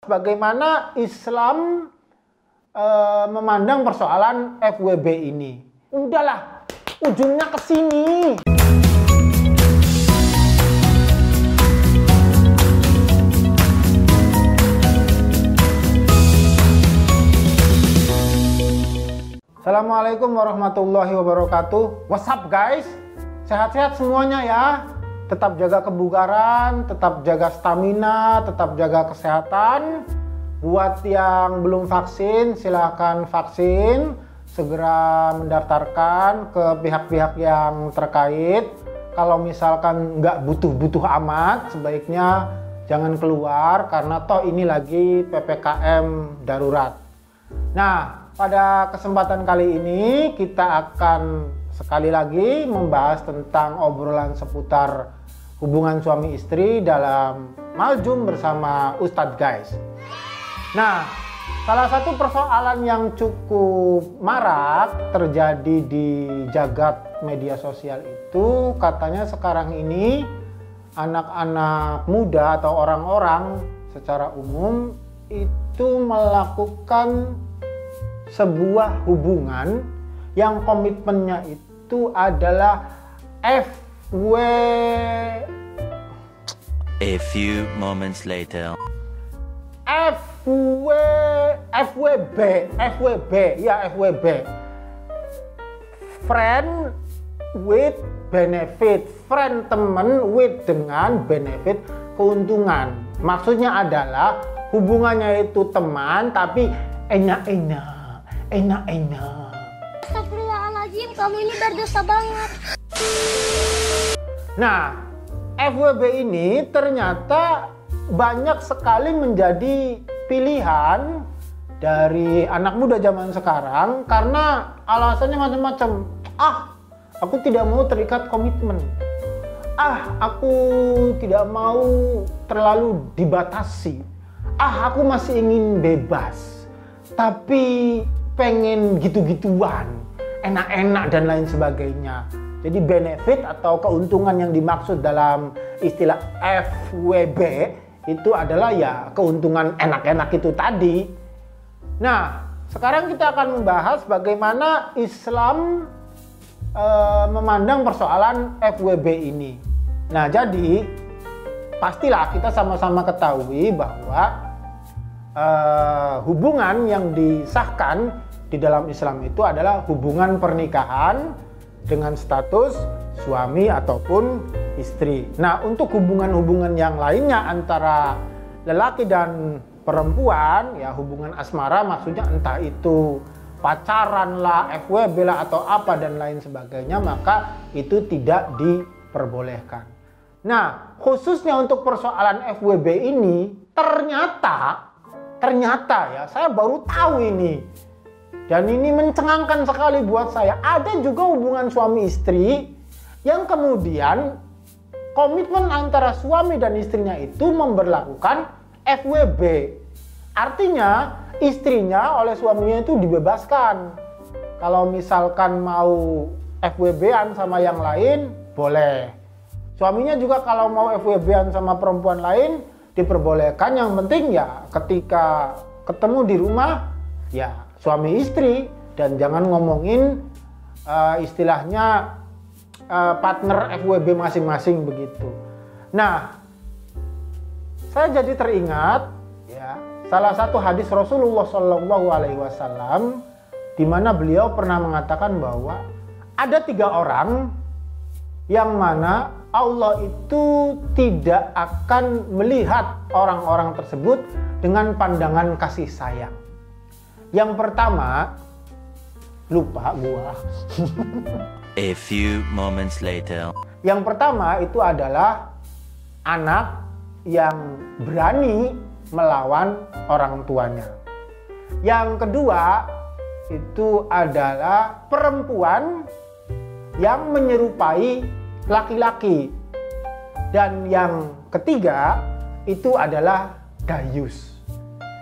Bagaimana Islam memandang persoalan FWB ini? Udahlah, ujungnya ke sini. Assalamualaikum warahmatullahi wabarakatuh. What's up guys? Sehat-sehat semuanya ya. Tetap jaga kebugaran, tetap jaga stamina, tetap jaga kesehatan. Buat yang belum vaksin, silahkan vaksin. Segera mendaftarkan ke pihak-pihak yang terkait. Kalau misalkan nggak butuh-butuh amat, sebaiknya jangan keluar karena toh ini lagi PPKM darurat. Nah, pada kesempatan kali ini kita akan sekali lagi membahas tentang obrolan seputar hubungan suami istri dalam Maljum bersama Ustadz guys. Nah, salah satu persoalan yang cukup marak terjadi di jagat media sosial itu katanya sekarang ini anak-anak muda atau orang-orang secara umum itu melakukan sebuah hubungan yang komitmennya itu adalah A few moments later. FWB. Friend with benefit. Friend temen with dengan benefit keuntungan. Maksudnya adalah hubungannya itu teman tapi enak-enak. Astagfirullahaladzim, kamu ini berdosa banget. Nah, FWB ini ternyata banyak sekali menjadi pilihan dari anak muda zaman sekarang karena alasannya macam-macam. Aku tidak mau terikat komitmen. Aku tidak mau terlalu dibatasi. Aku masih ingin bebas. Tapi pengen gitu-gituan, enak-enak dan lain sebagainya. Jadi benefit atau keuntungan yang dimaksud dalam istilah FWB itu adalah ya keuntungan enak-enak itu tadi. Nah, sekarang kita akan membahas bagaimana Islam memandang persoalan FWB ini. Nah, jadi pastilah kita sama-sama ketahui bahwa hubungan yang disahkan di dalam Islam itu adalah hubungan pernikahan dengan status suami ataupun istri. Nah, untuk hubungan-hubungan yang lainnya antara lelaki dan perempuan, ya hubungan asmara maksudnya entah itu pacaran lah, FWB lah atau apa dan lain sebagainya, maka itu tidak diperbolehkan. Nah, khususnya untuk persoalan FWB ini ternyata ya saya baru tahu ini. Dan ini mencengangkan sekali buat saya. Ada juga hubungan suami istri yang kemudian komitmen antara suami dan istrinya itu memberlakukan FWB. Artinya istrinya oleh suaminya itu dibebaskan. Kalau misalkan mau FWB-an sama yang lain, boleh. Suaminya juga kalau mau FWB-an sama perempuan lain, diperbolehkan. Yang penting ya ketika ketemu di rumah, ya suami istri, dan jangan ngomongin istilahnya partner FWB masing-masing begitu. Nah, saya jadi teringat ya salah satu hadis Rasulullah SAW di mana beliau pernah mengatakan bahwa ada 3 orang yang mana Allah itu tidak akan melihat orang-orang tersebut dengan pandangan kasih sayang. Yang pertama, lupa gua. A few moments later. Yang pertama itu adalah anak yang berani melawan orang tuanya. Yang kedua itu adalah perempuan yang menyerupai laki-laki. Dan yang ketiga itu adalah dayus.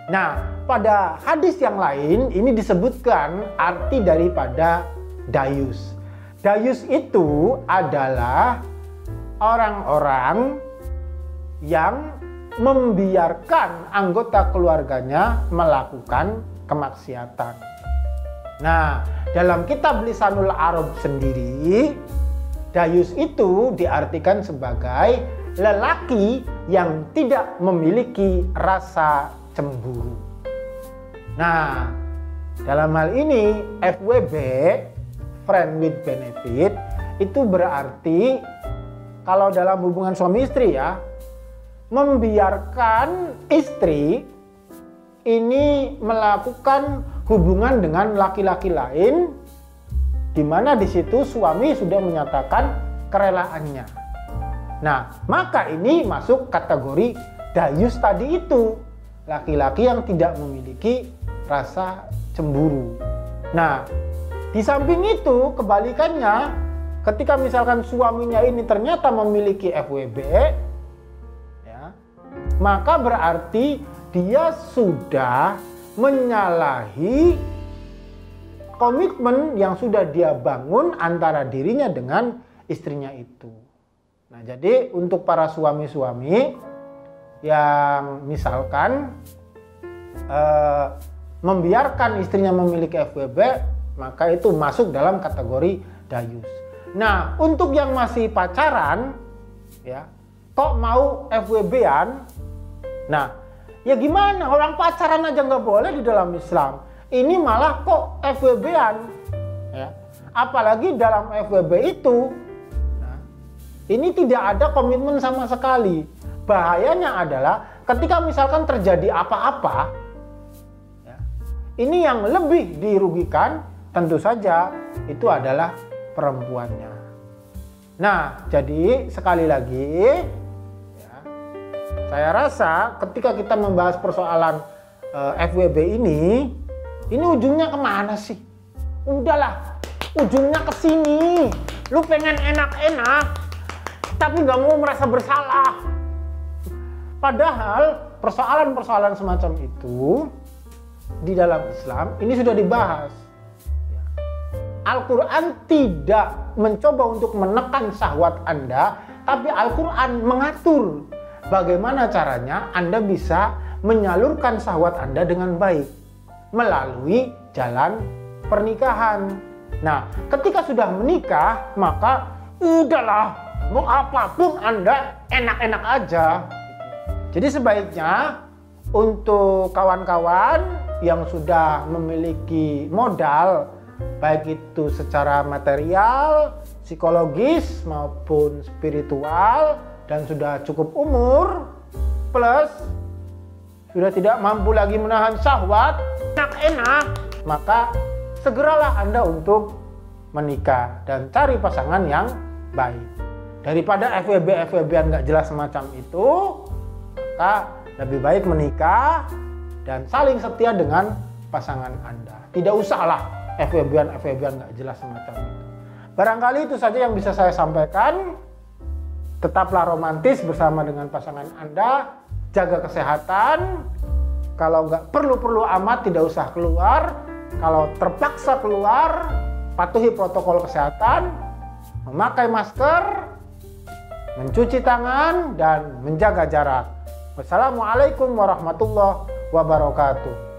Nah, pada hadis yang lain ini disebutkan arti daripada dayus. Dayus itu adalah orang-orang yang membiarkan anggota keluarganya melakukan kemaksiatan. Nah, dalam kitab Lisanul Arab sendiri, dayus itu diartikan sebagai lelaki yang tidak memiliki rasa cemburu. Nah, dalam hal ini FWB, friend with benefit, itu berarti kalau dalam hubungan suami istri ya, membiarkan istri ini melakukan hubungan dengan laki-laki lain, di mana di situ suami sudah menyatakan kerelaannya. Nah, maka ini masuk kategori dayus tadi itu, laki-laki yang tidak memiliki rasa cemburu. Nah, di samping itu kebalikannya, ketika misalkan suaminya ini ternyata memiliki FWB, ya, maka berarti dia sudah menyalahi komitmen yang sudah dia bangun antara dirinya dengan istrinya itu. Nah, jadi untuk para suami-suami yang misalkan membiarkan istrinya memiliki FWB, maka itu masuk dalam kategori dayus. Nah, untuk yang masih pacaran, ya, kok mau FWB-an? Nah, ya gimana? Orang pacaran aja nggak boleh di dalam Islam. Ini malah kok FWB-an, ya. Apalagi dalam FWB itu, nah, ini tidak ada komitmen sama sekali. Bahayanya adalah ketika misalkan terjadi apa-apa, ya, ini yang lebih dirugikan tentu saja itu adalah perempuannya. Nah, jadi sekali lagi, saya rasa ketika kita membahas persoalan FWB ini ujungnya kemana sih? Udahlah, ujungnya ke sini. Lu pengen enak-enak, tapi nggak mau merasa bersalah. Padahal persoalan-persoalan semacam itu di dalam Islam ini sudah dibahas. Al-Quran tidak mencoba untuk menekan syahwat Anda, tapi Al-Quran mengatur bagaimana caranya Anda bisa menyalurkan syahwat Anda dengan baik melalui jalan pernikahan. Nah, ketika sudah menikah, maka udahlah, mau apapun Anda enak-enak aja. Jadi sebaiknya untuk kawan-kawan yang sudah memiliki modal, baik itu secara material, psikologis maupun spiritual, dan sudah cukup umur, plus sudah tidak mampu lagi menahan syahwat, enak-enak, maka segeralah Anda untuk menikah dan cari pasangan yang baik. Daripada FWB-FWB-an nggak jelas semacam itu, maka lebih baik menikah dan saling setia dengan pasangan Anda. Tidak usahlah FWB-an nggak jelas semacam itu. Barangkali itu saja yang bisa saya sampaikan. Tetaplah romantis bersama dengan pasangan Anda, jaga kesehatan. Kalau nggak perlu-perlu amat, tidak usah keluar. Kalau terpaksa keluar, patuhi protokol kesehatan, memakai masker, mencuci tangan, dan menjaga jarak. Wassalamualaikum warahmatullahi wabarakatuh.